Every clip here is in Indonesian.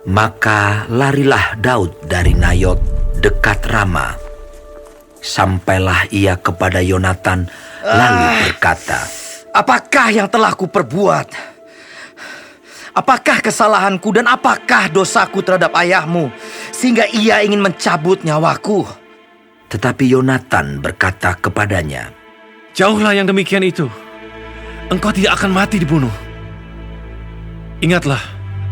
Maka larilah Daud dari Nayot dekat Rama. Sampailah ia kepada Yonatan lalu berkata, Apakah yang telah kuperbuat? Apakah kesalahanku dan apakah dosaku terhadap ayahmu sehingga ia ingin mencabut nyawaku? Tetapi Yonatan berkata kepadanya, Jauhlah yang demikian itu. Engkau tidak akan mati dibunuh. Ingatlah,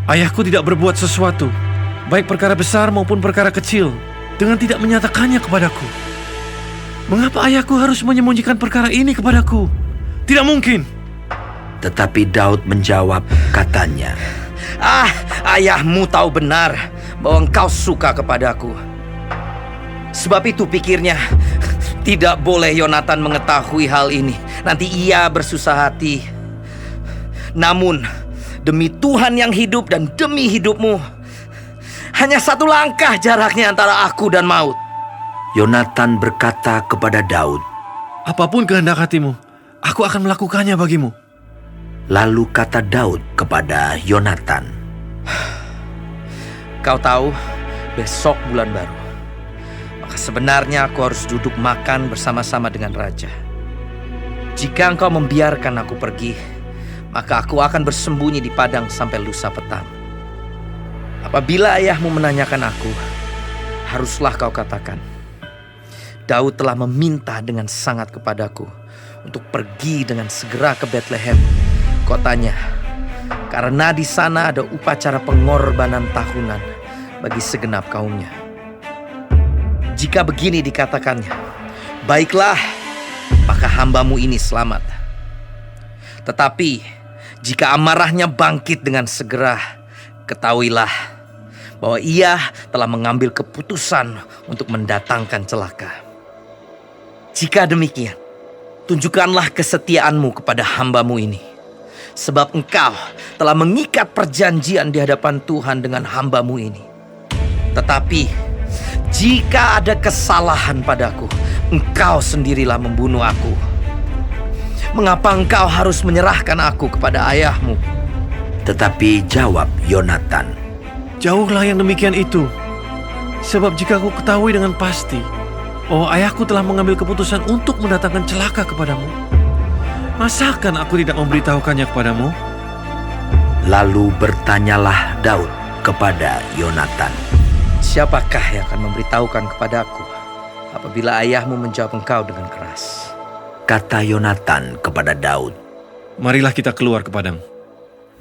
ayahku tidak berbuat sesuatu, baik perkara besar maupun perkara kecil, dengan tidak menyatakannya kepadaku. Mengapa ayahku harus menyembunyikan perkara ini kepadaku? Tidak mungkin. Tetapi Daud menjawab katanya, Ayahmu tahu benar bahwa engkau suka kepadaku. Sebab itu pikirnya, tidak boleh Yonatan mengetahui hal ini. Nanti ia bersusah hati. Namun, demi Tuhan yang hidup dan demi hidupmu, hanya satu langkah jaraknya antara aku dan maut. Yonatan berkata kepada Daud, Apapun kehendak hatimu, aku akan melakukannya bagimu. lalu kata Daud kepada Yonatan, Kau tahu, besok bulan baru. Maka sebenarnya aku harus duduk makan bersama-sama dengan raja. Jika engkau membiarkan aku pergi, maka aku akan bersembunyi di padang sampai lusa petang. Apabila ayahmu menanyakan aku, haruslah kau katakan, Daud telah meminta dengan sangat kepadaku untuk pergi dengan segera ke Betlehem, kotanya, karena di sana ada upacara pengorbanan tahunan bagi segenap kaumnya. Jika begini dikatakannya, baiklah, maka hambamu ini selamat. Tetapi jika amarahnya bangkit dengan segera, ketahuilah bahwa ia telah mengambil keputusan untuk mendatangkan celaka. Jika demikian, tunjukkanlah kesetiaanmu kepada hambamu ini, sebab engkau telah mengikat perjanjian di hadapan Tuhan dengan hambamu ini. Tetapi jika ada kesalahan padaku, engkau sendirilah membunuh aku. Mengapa engkau harus menyerahkan aku kepada ayahmu? tetapi jawab Yonatan, Jauhlah yang demikian itu. Sebab jika aku ketahui dengan pasti bahwa ayahku telah mengambil keputusan untuk mendatangkan celaka kepadamu, masakan aku tidak memberitahukannya kepadamu? Lalu bertanyalah Daud kepada Yonatan, Siapakah yang akan memberitahukan kepadaku apabila ayahmu menjawab engkau dengan keras? kata Yonatan kepada Daud. Marilah kita keluar ke padang.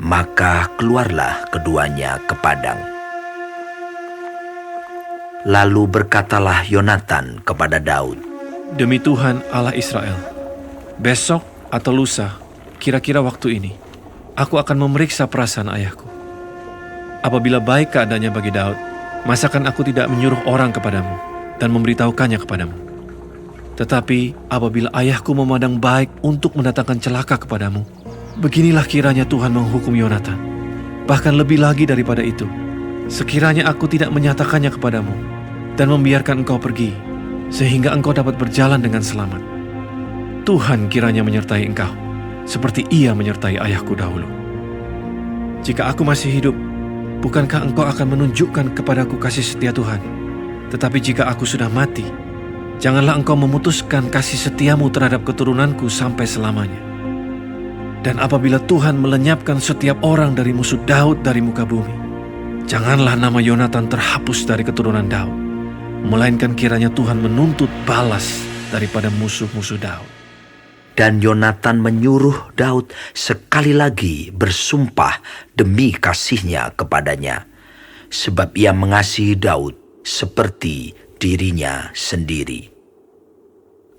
Maka keluarlah keduanya ke padang. Lalu berkatalah Yonatan kepada Daud, Demi Tuhan Allah Israel, besok atau lusa, kira-kira waktu ini, aku akan memeriksa perasaan ayahku. Apabila baik keadaannya bagi Daud, masakan aku tidak menyuruh orang kepadamu dan memberitahukannya kepadamu. Tetapi apabila ayahku memandang baik untuk mendatangkan celaka kepadamu, beginilah kiranya Tuhan menghukum Yonatan. Bahkan lebih lagi daripada itu, sekiranya aku tidak menyatakannya kepadamu dan membiarkan engkau pergi, sehingga engkau dapat berjalan dengan selamat. Tuhan kiranya menyertai engkau, seperti ia menyertai ayahku dahulu. Jika aku masih hidup, bukankah engkau akan menunjukkan kepadaku kasih setia Tuhan? Tetapi jika aku sudah mati, janganlah engkau memutuskan kasih setiamu terhadap keturunanku sampai selamanya. Dan apabila Tuhan melenyapkan setiap orang dari musuh Daud dari muka bumi, janganlah nama Yonatan terhapus dari keturunan Daud, melainkan kiranya Tuhan menuntut balas daripada musuh-musuh Daud. Dan Yonatan menyuruh Daud sekali lagi bersumpah demi kasihnya kepadanya, sebab ia mengasihi Daud seperti dirinya sendiri.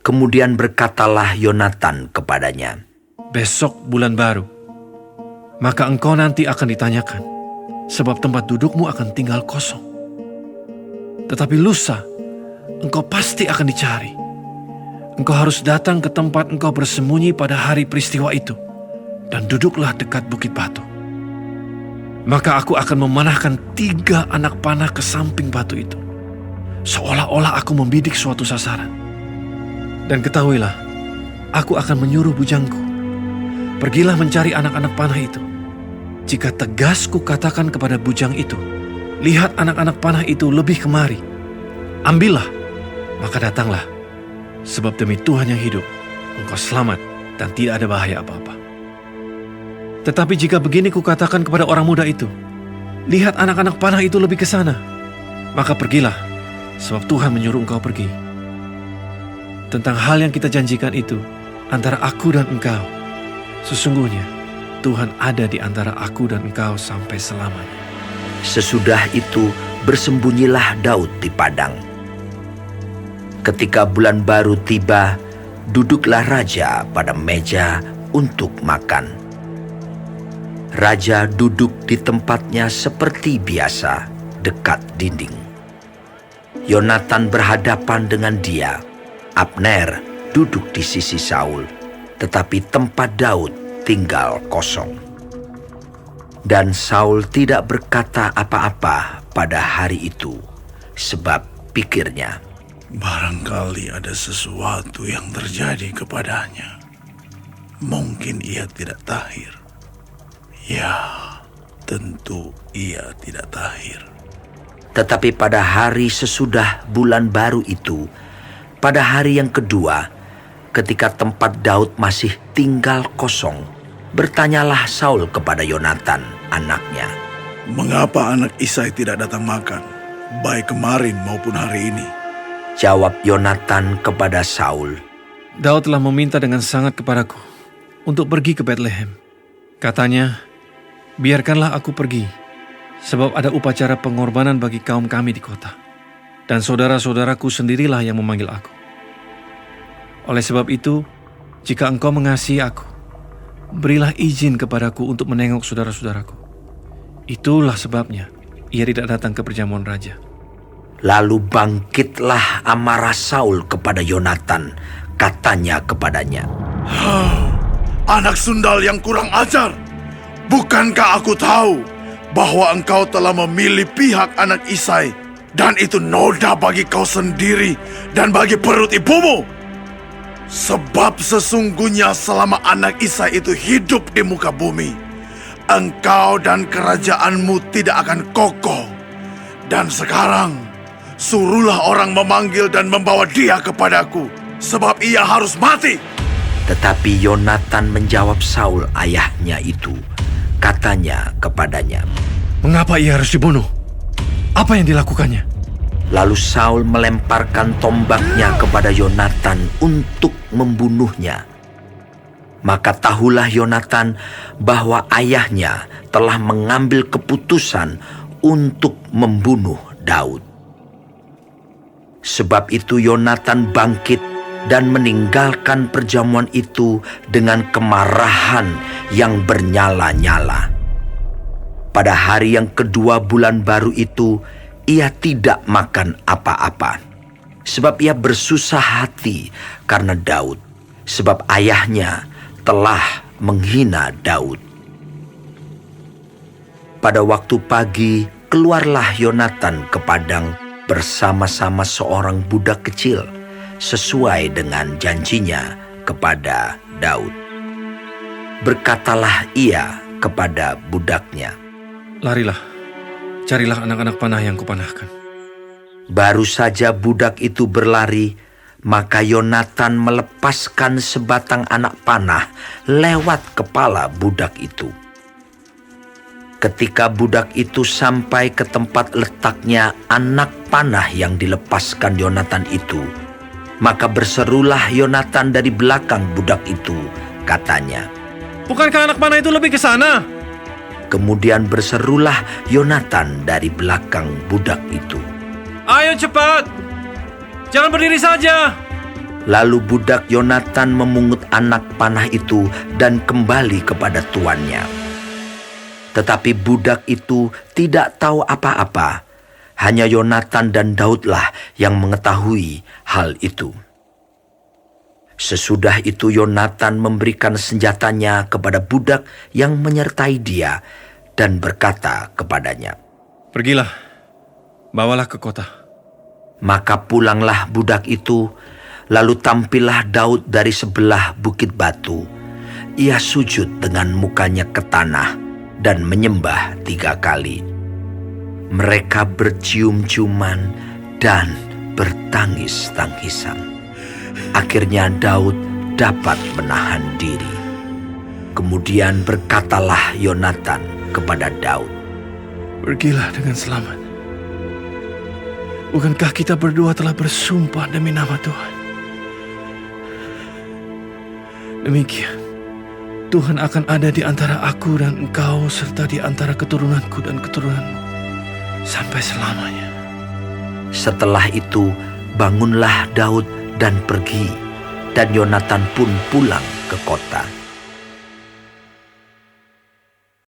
Kemudian berkatalah Yonatan kepadanya, Besok bulan baru, maka engkau nanti akan ditanyakan, sebab tempat dudukmu akan tinggal kosong. Tetapi lusa, engkau pasti akan dicari. Engkau harus datang ke tempat engkau bersembunyi pada hari peristiwa itu, dan duduklah dekat bukit batu. Maka aku akan memanahkan 3 anak panah ke samping batu itu, seolah-olah aku membidik suatu sasaran. Dan ketahuilah, aku akan menyuruh bujangku, pergilah mencari anak-anak panah itu. Jika tegas kukatakan kepada bujang itu, lihat anak-anak panah itu lebih kemari. Ambillah, maka datanglah. Sebab demi Tuhan yang hidup, engkau selamat dan tidak ada bahaya apa-apa. Tetapi jika begini kukatakan kepada orang muda itu, lihat anak-anak panah itu lebih ke sana, maka pergilah, sebab Tuhan menyuruh engkau pergi. Tentang hal yang kita janjikan itu, antara aku dan engkau, sesungguhnya Tuhan ada di antara aku dan engkau sampai selamanya. Sesudah itu bersembunyilah Daud di padang. Ketika bulan baru tiba, duduklah raja pada meja untuk makan. Raja duduk di tempatnya seperti biasa, dekat dinding. Yonatan berhadapan dengan dia. Abner duduk di sisi Saul, tetapi tempat Daud tinggal kosong. Dan Saul tidak berkata apa-apa pada hari itu, sebab pikirnya, barangkali ada sesuatu yang terjadi kepadanya. Mungkin ia tidak tahir. Ya, tentu ia tidak tahir. Tetapi pada hari sesudah bulan baru itu, pada hari yang kedua, ketika tempat Daud masih tinggal kosong, bertanyalah Saul kepada Yonatan, anaknya. Mengapa anak Isai tidak datang makan, baik kemarin maupun hari ini? Jawab Yonatan kepada Saul, Daud telah meminta dengan sangat kepadaku untuk pergi ke Betlehem. Katanya, biarkanlah aku pergi, sebab ada upacara pengorbanan bagi kaum kami di kota. Dan saudara-saudaraku sendirilah yang memanggil aku. Oleh sebab itu, jika engkau mengasihi aku, berilah izin kepadaku untuk menengok saudara-saudaraku. Itulah sebabnya ia tidak datang ke perjamuan raja. Lalu bangkitlah amarah Saul kepada Yonatan, katanya kepadanya, Anak sundal yang kurang ajar, bukankah aku tahu bahwa engkau telah memilih pihak anak Isai, dan itu noda bagi kau sendiri dan bagi perut ibumu? Sebab sesungguhnya selama anak Isai itu hidup di muka bumi, engkau dan kerajaanmu tidak akan kokoh. Dan sekarang, suruhlah orang memanggil dan membawa dia kepadaku, sebab ia harus mati. Tetapi Yonatan menjawab Saul ayahnya itu, katanya kepadanya, Mengapa ia harus dibunuh? Apa yang dilakukannya? Lalu Saul melemparkan tombaknya kepada Yonatan untuk membunuhnya. Maka tahulah Yonatan bahwa ayahnya telah mengambil keputusan untuk membunuh Daud. Sebab itu Yonatan bangkit dan meninggalkan perjamuan itu dengan kemarahan yang bernyala-nyala. Pada hari yang kedua bulan baru itu, ia tidak makan apa-apa. Sebab ia bersusah hati karena Daud, sebab ayahnya telah menghina Daud. Pada waktu pagi, keluarlah Yonatan ke padang bersama-sama seorang budak kecil, sesuai dengan janjinya kepada Daud. Berkatalah ia kepada budaknya, Larilah, carilah anak-anak panah yang kupanahkan. Baru saja budak itu berlari, maka Yonatan melepaskan sebatang anak panah lewat kepala budak itu. Ketika budak itu sampai ke tempat letaknya anak panah yang dilepaskan Yonatan itu, maka berserulah Yonatan dari belakang budak itu, katanya, Bukankah anak panah itu lebih ke sana? Kemudian berserulah Yonatan dari belakang budak itu. Ayo cepat, jangan berdiri saja. Lalu budak Yonatan memungut anak panah itu dan kembali kepada tuannya. Tetapi budak itu tidak tahu apa-apa. Hanya Yonatan dan Daudlah yang mengetahui hal itu. Sesudah itu Yonatan memberikan senjatanya kepada budak yang menyertai dia dan berkata kepadanya, Pergilah, bawalah ke kota. Maka pulanglah budak itu, lalu tampillah Daud dari sebelah bukit batu. Ia sujud dengan mukanya ke tanah dan menyembah 3 kali. Mereka bercium-ciuman dan bertangis-tangisan. Akhirnya Daud dapat menahan diri. Kemudian berkatalah Yonatan kepada Daud, Pergilah dengan selamat. Bukankah kita berdua telah bersumpah demi nama Tuhan? Demikian, Tuhan akan ada di antara aku dan engkau serta di antara keturunanku dan keturunanmu sampai selamanya. Setelah itu bangunlah Daud dan pergi, dan Yonatan pun pulang ke kota.